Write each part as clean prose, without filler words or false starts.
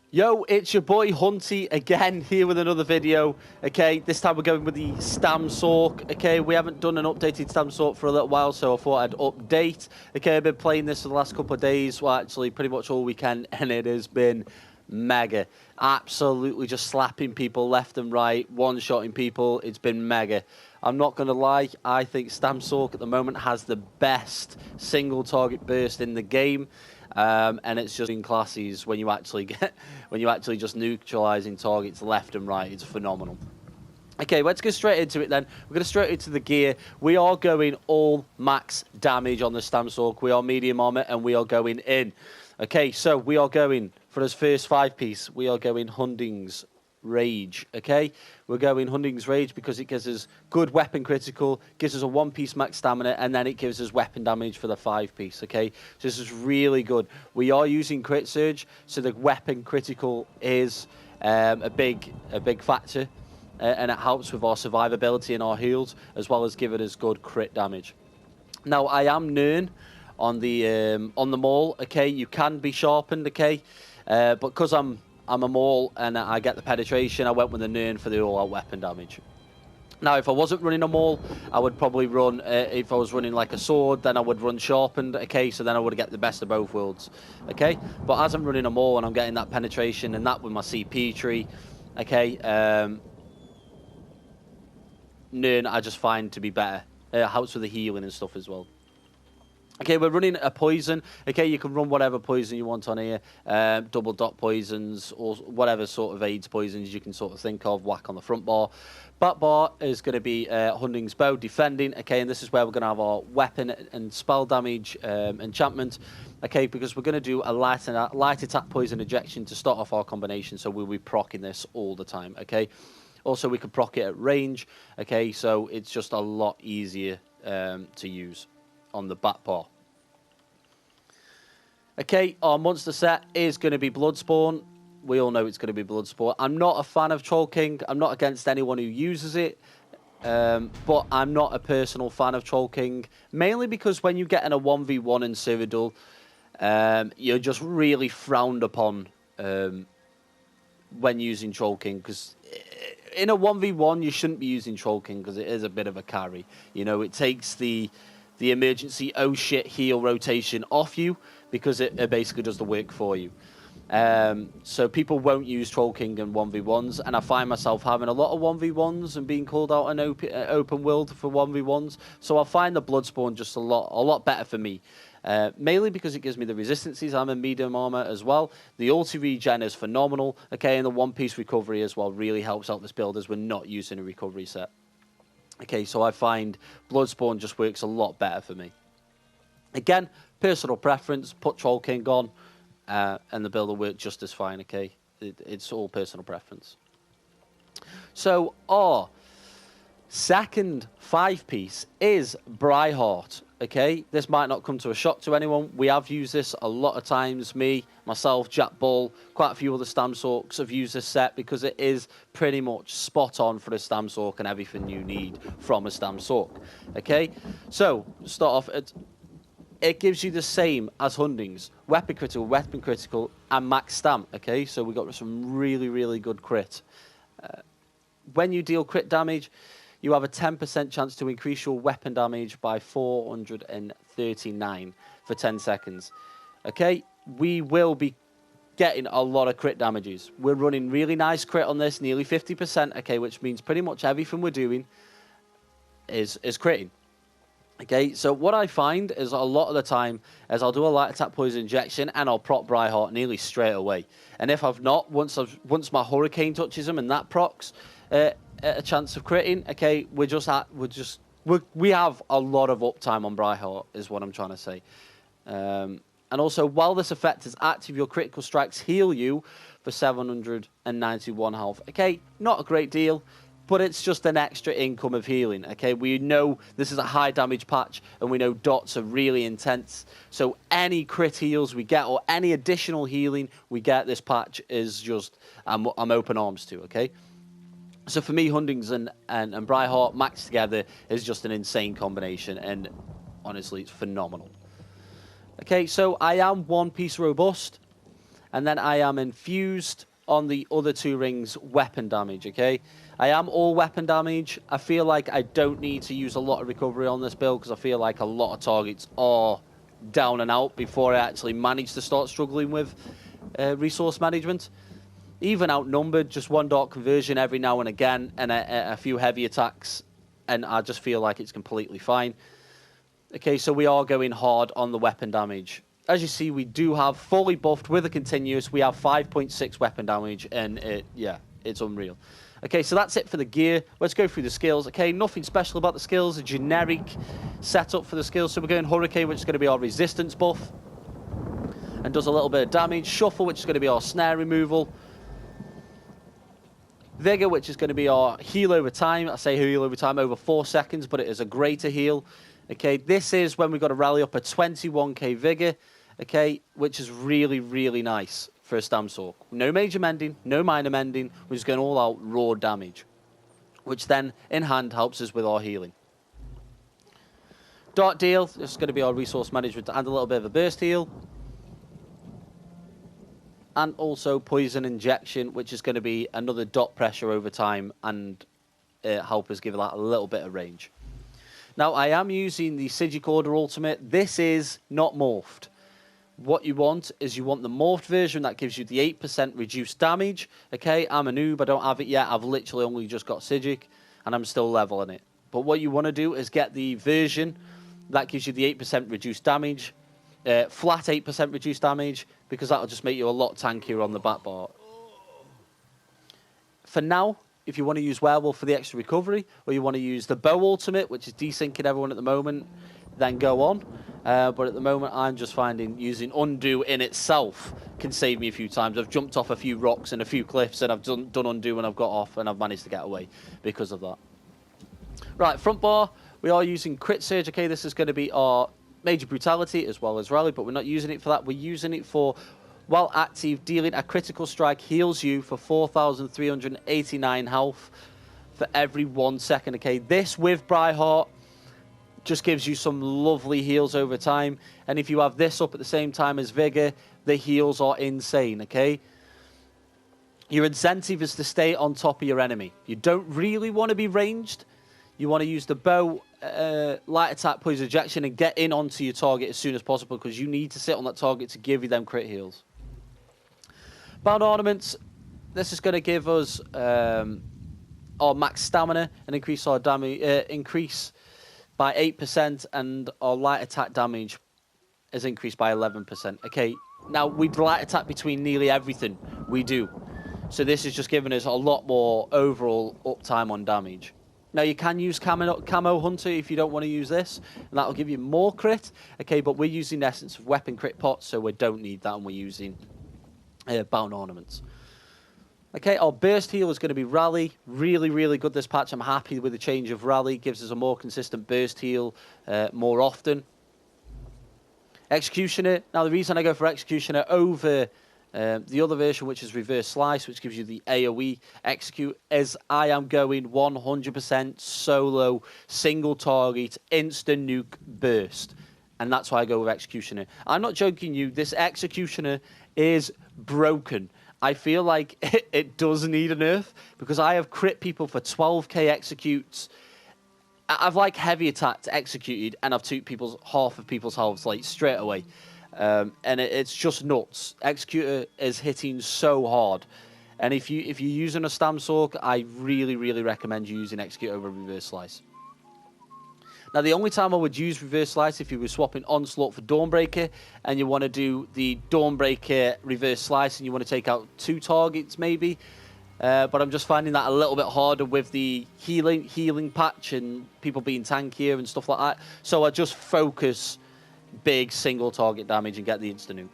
Yo, it's your boy Hunty again, here with another video. Okay, this time we're going with the Stam Sorc. Okay, we haven't done an updated Stam Sorc for a little while, so I thought I'd update. Okay, I've been playing this for the last couple of days, well actually pretty much all weekend, and it has been mega. Absolutely just slapping people left and right, one-shotting people. It's been mega. I'm not going to lie, I think Stam Sorc at the moment has the best single target burst in the game. And it's just in classes when you actually just neutralizing targets left and right. It's phenomenal. Okay, let's get straight into it then. We're going to straight into the gear. We are going all max damage on the Stam Sorc. We are medium armor and we are going in. Okay, so we are going for this first 5-piece. We are going Hunding's Rage. Okay, we're going Hunding's Rage because it gives us good weapon critical, gives us a 1-piece max stamina, and then it gives us weapon damage for the 5-piece. Okay, so this is really good. We are using crit surge, so the weapon critical is a big factor, and it helps with our survivability and our heals, as well as giving us good crit damage. Now I am Nern on the maul. Okay, you can be sharpened. Okay, but because I'm a maul and I get the penetration, I went with the Nern for the all-out weapon damage. Now, if I wasn't running a maul, I would probably run, if I was running like a sword, then I would run sharpened, okay, so then I would get the best of both worlds, okay? But as I'm running a maul and I'm getting that penetration and that with my CP tree, okay, Nern I just find to be better. It helps with the healing and stuff as well. Okay, we're running a poison. Okay, you can run whatever poison you want on here. Double dot poisons or whatever sort of AIDS poisons you can sort of think of. Whack on the front bar. Back bar is going to be Hunding's Bow defending. Okay, and this is where we're going to have our weapon and spell damage enchantment. Okay, because we're going to do a light attack poison ejection to start off our combination. So we'll be proccing this all the time. Okay. Also, we can proc it at range. Okay, so it's just a lot easier to use on the back bar. Okay, our monster set is going to be Bloodspawn. We all know it's going to be Bloodspawn. I'm not a fan of Troll King. I'm not against anyone who uses it. But I'm not a personal fan of Troll King. Mainly because when you get in a 1v1 in Cyrodiil, you're just really frowned upon when using Troll King. Because in a 1v1, you shouldn't be using Troll King because it is a bit of a carry. You know, it takes the emergency oh shit heal rotation off you because it basically does the work for you. So people won't use Troll King in 1v1s, and I find myself having a lot of 1v1s and being called out in open world for 1v1s. So I find the Bloodspawn just a lot better for me. Mainly because it gives me the resistances. I'm in medium armor as well. The ulti regen is phenomenal. Okay, and the 1-piece recovery as well really helps out this build as we're not using a recovery set. Okay, so I find Bloodspawn just works a lot better for me. Again, personal preference, put Troll King on, and the build will work just as fine, okay? It's all personal preference. So, our second 5-piece is Brightheart, okay? This might not come to a shock to anyone. We have used this a lot of times. Me, myself, Jack Bull, quite a few other Stam Sorcs have used this set because it is pretty much spot on for a Stam Sorc and everything you need from a Stam Sorc, okay? So, start off at... It gives you the same as Hunding's. Weapon critical, and max stam, okay? So we got some really good crit. When you deal crit damage, you have a 10% chance to increase your weapon damage by 439 for 10 seconds. Okay? We will be getting a lot of crit damages. We're running really nice crit on this, nearly 50%, okay, which means pretty much everything we're doing is critting. Okay, so what I find is a lot of the time is I'll do a light attack poison injection and I'll proc Brightheart nearly straight away. And if I've not, once my hurricane touches him and that procs a chance of critting, okay, we have a lot of uptime on Brightheart is what I'm trying to say. And also, while this effect is active, your critical strikes heal you for 791 health. Okay, not a great deal, but it's just an extra income of healing, okay? We know this is a high damage patch, and we know dots are really intense. So any crit heals we get, or any additional healing we get this patch is just, I'm open arms to, okay? So for me, Hundings and Brightheart maxed together is just an insane combination, and honestly, it's phenomenal. Okay, so I am 1-piece robust. And then I am infused on the other 2 rings weapon damage, okay? I am all weapon damage. I feel like I don't need to use a lot of recovery on this build because I feel like a lot of targets are down and out before I actually manage to start struggling with resource management. Even outnumbered, just 1 dart conversion every now and again and a few heavy attacks, and I just feel like it's completely fine. Okay, so we are going hard on the weapon damage. As you see, we do have fully buffed with a continuous. We have 5.6 weapon damage, and it's unreal. Okay, so that's it for the gear. Let's go through the skills. Okay, nothing special about the skills. A generic setup for the skills. So we're going Hurricane, which is going to be our resistance buff, and does a little bit of damage. Shuffle, which is going to be our snare removal. Vigor, which is going to be our heal over time. I say heal over time over 4 seconds, but it is a greater heal. Okay, this is when we've got to rally up a 21k Vigor, okay, which is really, really nice for a Stam Sorc. No major mending, no minor mending. We're just going all out raw damage, which then in hand helps us with our healing. Dart Deal, this is going to be our resource management and a little bit of a burst heal. And also Poison Injection, which is going to be another dot pressure over time and help us give that a little bit of range. Now, I am using the Sigic Order Ultimate. This is not morphed. What you want is you want the morphed version that gives you the 8% reduced damage. Okay, I'm a noob. I don't have it yet. I've literally only just got Sigic, and I'm still leveling it. But what you want to do is get the version that gives you the 8% reduced damage, flat 8% reduced damage, because that'll just make you a lot tankier on the back bar. For now, if you want to use Werewolf for the extra recovery, or you want to use the Bow Ultimate, which is desyncing everyone at the moment, then go on. But at the moment, I'm just finding using Undo in itself can save me a few times. I've jumped off a few rocks and a few cliffs, and I've done Undo, and I've got off, and I've managed to get away because of that. Right, front bar, we are using Crit Surge. Okay, this is going to be our Major Brutality as well as Rally, but we're not using it for that. We're using it for, while active, dealing a critical strike heals you for 4,389 health for every 1 second. Okay, this with Brightheart just gives you some lovely heals over time, and if you have this up at the same time as Vigor, the heals are insane. Okay, your incentive is to stay on top of your enemy. You don't really want to be ranged. You want to use the bow, light attack, poison ejection, and get in onto your target as soon as possible, because you need to sit on that target to give you them crit heals. Bound Ornaments, this is going to give us our max stamina and increase our damage, increase by 8%, and our light attack damage is increased by 11%. Okay, now we light attack between nearly everything we do, so this is just giving us a lot more overall uptime on damage. Now, you can use Camo Hunter if you don't want to use this, and that'll give you more crit. Okay, but we're using the essence of weapon crit pots, so we don't need that, and we're using Bound Ornaments. Okay, our burst heal is going to be Rally. Really, really good this patch. I'm happy with the change of Rally. Gives us a more consistent burst heal more often. Executioner. Now, the reason I go for Executioner over the other version, which is Reverse Slice, which gives you the AoE execute, is I am going 100% solo, single target, instant nuke burst. And that's why I go with Executioner. I'm not joking you, this Executioner is broken. I feel like it does need a nerf, because I have crit people for 12k executes. I've like heavy attacked executed, and I've took half of people's health like straight away. And it's just nuts. Executor is hitting so hard, and if you're using a Stam Sorc, I really, really recommend you using Execute over Reverse Slice. Now, the only time I would use Reverse Slice if you were swapping Onslaught for Dawnbreaker, and you want to do the Dawnbreaker Reverse Slice, and you want to take out 2 targets maybe. But I'm just finding that a little bit harder with the healing patch and people being tankier and stuff like that. So I just focus big single target damage and get the insta nuke.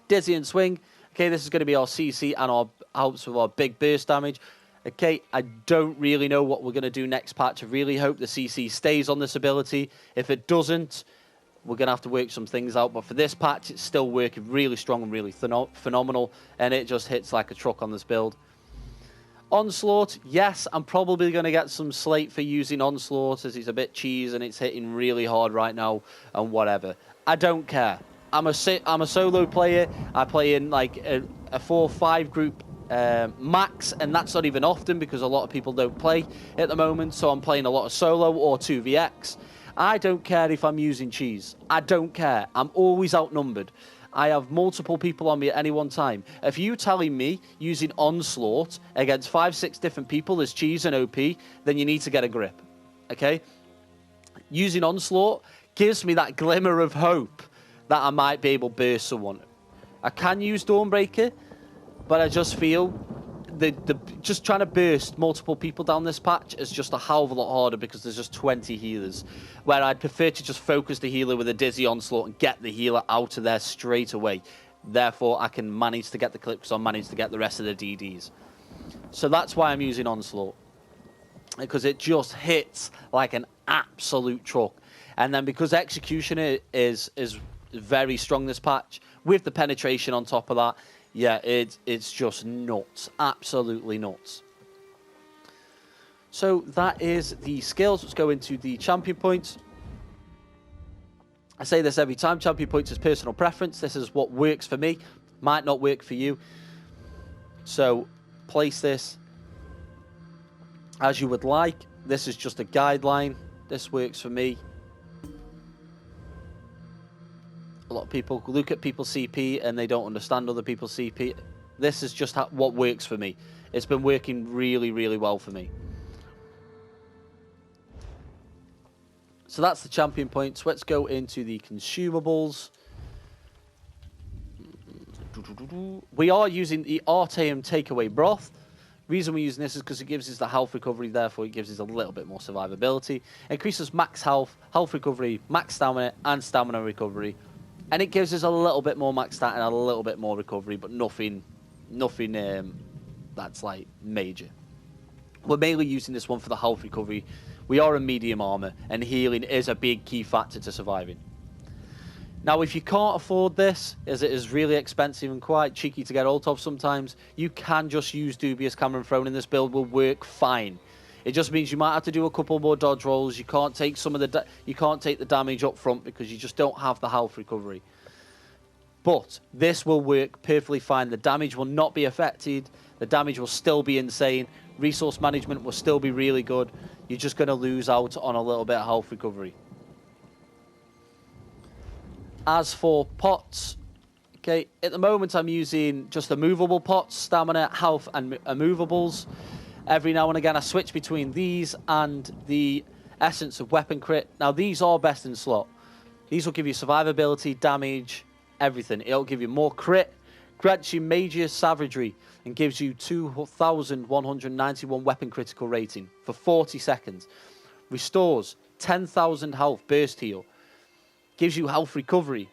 Dizzy and Swing. Okay, this is going to be our CC and our helps with our big burst damage. Okay, I don't really know what we're going to do next patch. I really hope the CC stays on this ability. If it doesn't, we're going to have to work some things out. But for this patch, it's still working really strong and really phenomenal. And it just hits like a truck on this build. Onslaught, yes, I'm probably going to get some slate for using Onslaught, as it's a bit cheese and it's hitting really hard right now and whatever. I don't care. I'm a solo player. I play in like a 4-5 group max, and that's not even often because a lot of people don't play at the moment. So I'm playing a lot of solo or 2vx. I don't care if I'm using cheese. I don't care. I'm always outnumbered. I have multiple people on me at any one time. If you telling me using Onslaught against 5-6 different people is cheese and OP, then you need to get a grip. Okay? Using Onslaught gives me that glimmer of hope that I might be able to burst someone. I can use Dawnbreaker, but I just feel just trying to burst multiple people down this patch is just a hell of a lot harder because there's just 20 healers. Where I'd prefer to just focus the healer with a Dizzy Onslaught and get the healer out of there straight away. Therefore, I can manage to get the clip because I manage to get the rest of the DDs. So that's why I'm using Onslaught. Because it just hits like an absolute truck. And then because Executioner is very strong this patch, with the penetration on top of that, yeah, it's just nuts. Absolutely nuts. So that is the skills. Let's go into the champion points. I say this every time. Champion points is personal preference. This is what works for me. Might not work for you. So place this as you would like. This is just a guideline. This works for me. A lot of people look at people's CP and they don't understand other people's CP. This is just what works for me. It's been working really, really well for me. So that's the champion points. Let's go into the consumables. We are using the Arteum Takeaway Broth. Reason we're using this is because it gives us the health recovery, therefore it gives us a little bit more survivability. Increases max health, health recovery, max stamina, and stamina recovery. And it gives us a little bit more max stat and a little bit more recovery, but nothing that's like major. We're mainly using this one for the health recovery. We are in medium armor, and healing is a big key factor to surviving. Now, if you can't afford this, as it is really expensive and quite cheeky to get hold of sometimes, you can just use Dubious Cameron Throne in this build. Will work fine. It just means you might have to do a couple more dodge rolls. You can't take the damage up front because you just don't have the health recovery. But this will work perfectly fine. The damage will not be affected. The damage will still be insane. Resource management will still be really good. You're just going to lose out on a little bit of health recovery. As for pots, okay, at the moment I'm using just the movable pots, stamina, health, and movables. Every now and again I switch between these and the Essence of Weapon Crit. Now these are best in slot. These will give you survivability, damage, everything. It'll give you more crit, grants you major savagery, and gives you 2,191 weapon critical rating for 40 seconds. Restores 10,000 health burst heal. Gives you health recovery.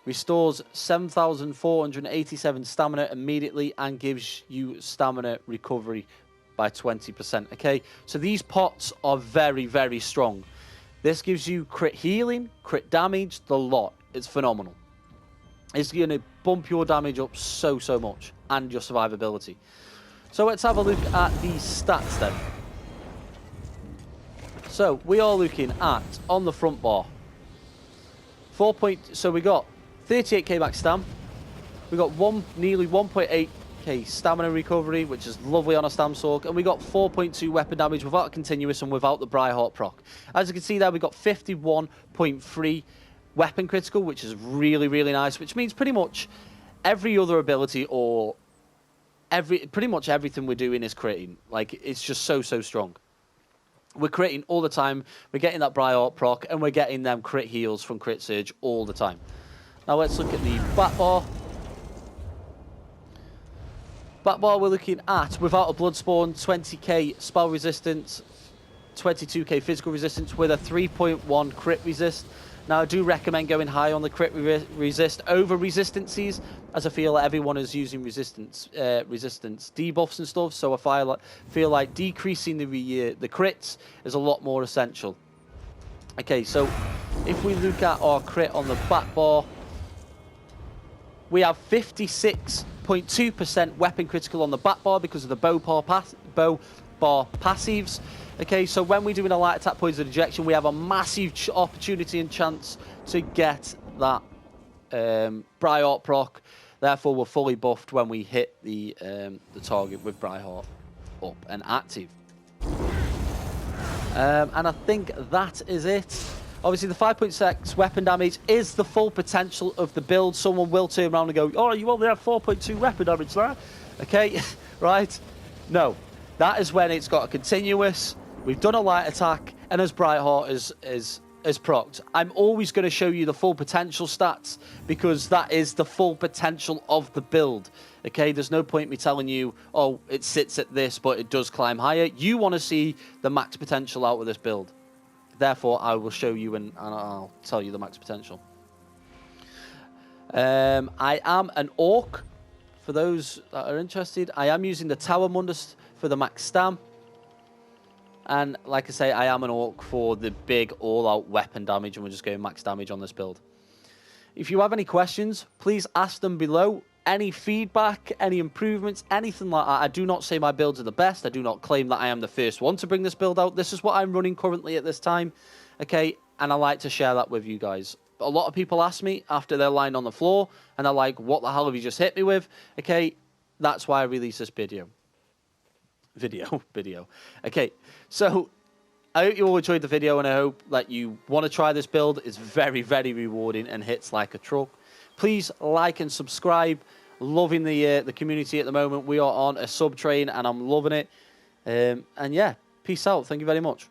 Restores 7,487 stamina immediately and gives you stamina recovery by 20%. Okay, so these pots are very, very strong. This gives you crit healing, crit damage, the lot. It's phenomenal. It's going to bump your damage up so much and your survivability. So let's have a look at the stats then. So we are looking at, on the front bar, so we got 38k max stam. We got nearly 1.8k stamina recovery, which is lovely on a Stam Sorc, and we got 4.2 weapon damage without a continuous and without the Briarheart proc. As you can see there, we got 51.3 weapon critical, which is really, really nice, which means pretty much every other ability or pretty much everything we're doing is critting. Like, it's just so strong. We're critting all the time. We're getting that Briarheart proc, and we're getting them crit heals from Crit Surge all the time. Now let's look at the back bar. Back bar we're looking at, without a Bloodspawn, 20k spell resistance, 22k physical resistance with a 3.1 crit resist. Now I do recommend going high on the crit resist over resistances, as I feel like everyone is using resistance debuffs and stuff. So I feel like decreasing the crits is a lot more essential. Okay, so if we look at our crit on the back bar, we have 56.2% weapon critical on the back bar because of the bow bar passives. Okay, so when we're doing a light attack poison ejection, we have a massive opportunity and chance to get that Brightheart proc. Therefore, we're fully buffed when we hit the target with Brightheart up and active. And I think that is it. Obviously, the 5.6 weapon damage is the full potential of the build. Someone will turn around and go, oh, you only have 4.2 weapon damage there. Okay, right? No, that is when it's got a continuous. We've done a light attack, and as Brightheart is procced, I'm always going to show you the full potential stats because that is the full potential of the build. Okay, there's no point me telling you, oh, it sits at this, but it does climb higher. You want to see the max potential out of this build. Therefore, I will show you and I'll tell you the max potential. I am an Orc. For those that are interested, I am using the Tower Mundus for the max stam. And like I say, I am an Orc for the big all-out weapon damage, and we're just going max damage on this build. If you have any questions, please ask them below. Any feedback, any improvements, anything like that. I do not say my builds are the best. I do not claim that I am the first one to bring this build out. This is what I'm running currently at this time, okay? And I like to share that with you guys. A lot of people ask me after they're lying on the floor, and they're like, what the hell have you just hit me with? Okay, that's why I release this video. Okay, so I hope you all enjoyed the video, and I hope that you want to try this build. It's very, very rewarding and hits like a truck. Please like and subscribe. Loving the community at the moment. We are on a sub train, and I'm loving it. And yeah, peace out. Thank you very much.